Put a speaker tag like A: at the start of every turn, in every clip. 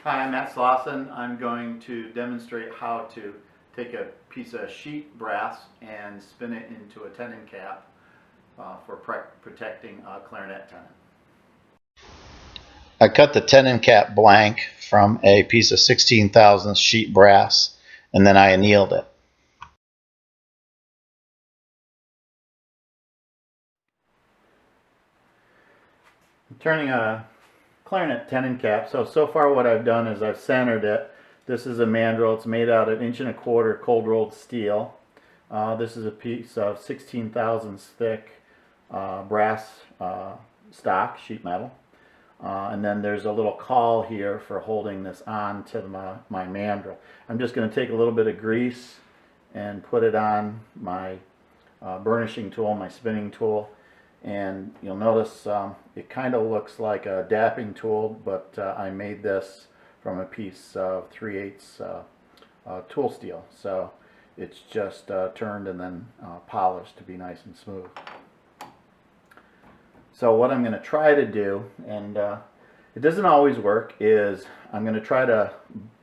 A: Hi, I'm Matt Slauson. I'm going to demonstrate how to take a piece of sheet brass and spin it into a tenon cap for protecting a clarinet tenon.
B: I cut the tenon cap blank from a piece of 16 thousandths sheet brass, and then I annealed it.
A: I'm turning a clarinet tenon cap. So far what I've done is I've centered it. This is a mandrel. It's made out of 1¼ cold rolled steel. This is a piece of 16 thousandths thick brass stock, sheet metal. And then there's a little caul here for holding this on to my mandrel. I'm just going to take a little bit of grease and put it on my burnishing tool, my spinning tool. And you'll notice it kind of looks like a dapping tool, but I made this from a piece of 3/8 tool steel. So it's just turned and then polished to be nice and smooth. So what I'm going to try to do, and it doesn't always work, is I'm going to try to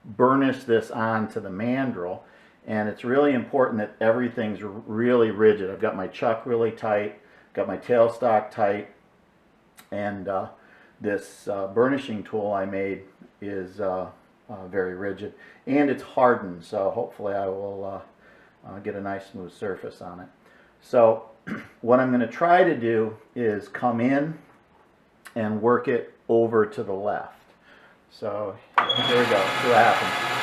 A: burnish this onto the mandrel. And it's really important that everything's really rigid. I've got my chuck really tight, got my tailstock tight, and this burnishing tool I made is very rigid, and it's hardened, so hopefully I will get a nice smooth surface on it. So what I'm going to try to do is come in and work it over to the left. So here we go, see what happens.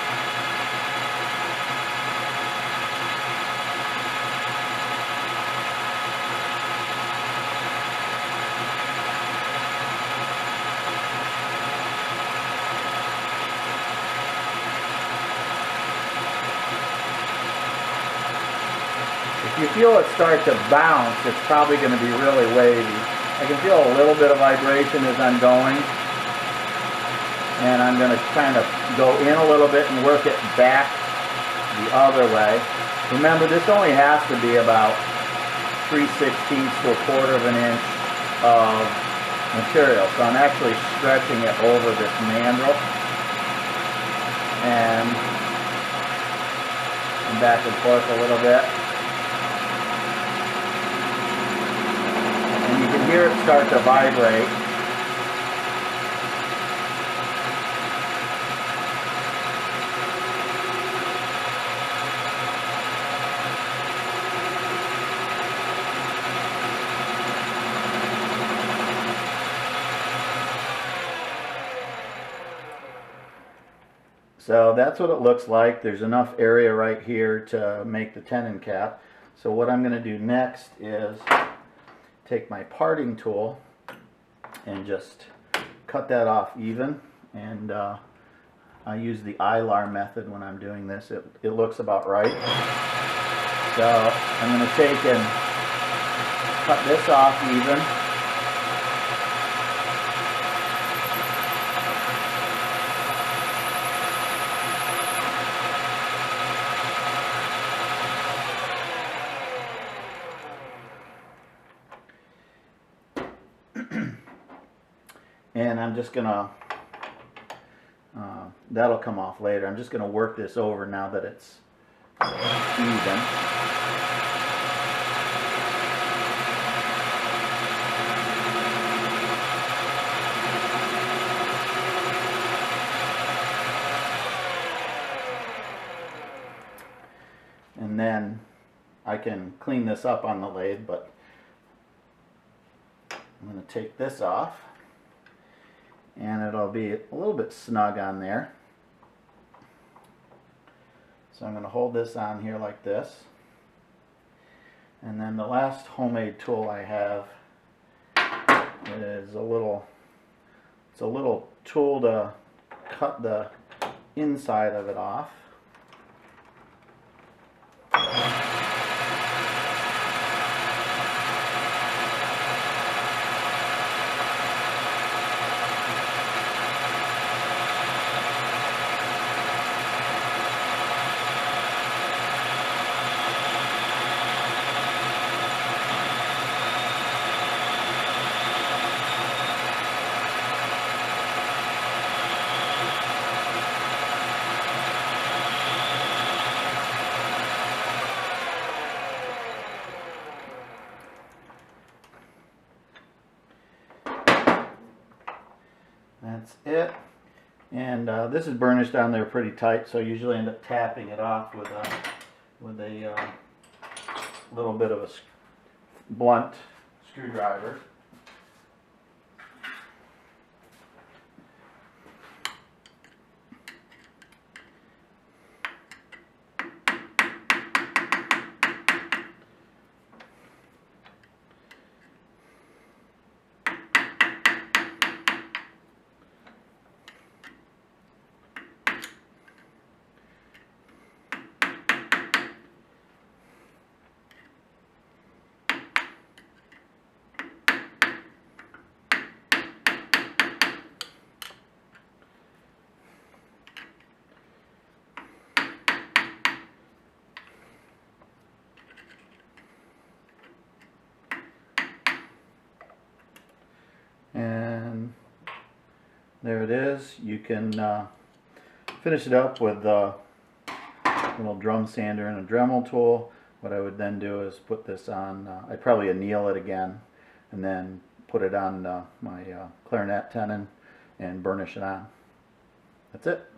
A: If you feel it start to bounce, it's probably going to be really wavy. I can feel a little bit of vibration as I'm going. And I'm going to kind of go in a little bit and work it back the other way. Remember, this only has to be about 3/16 to 1/4 inch of material. So I'm actually stretching it over this mandrel. And back and forth a little bit. You can hear it start to vibrate. So that's what it looks like. There's enough area right here to make the tenon cap. So what I'm going to do next is take my parting tool and just cut that off even, and I use the Ilar method when I'm doing this. It looks about right. So I'm going to take and cut this off even. And I'm just gonna, that'll come off later. I'm just gonna work this over now that it's even. And then I can clean this up on the lathe, but I'm gonna take this off. And it'll be a little bit snug on there. So I'm going to hold this on here like this. And then the last homemade tool I have is a little tool to cut the inside of it off. That's it. And this is burnished on there pretty tight, so I usually end up tapping it off with a little bit of a blunt screwdriver. And there it is. You can finish it up with a little drum sander and a Dremel tool. What I would then do is put this on, I'd probably anneal it again, and then put it on my clarinet tenon and burnish it on. That's it.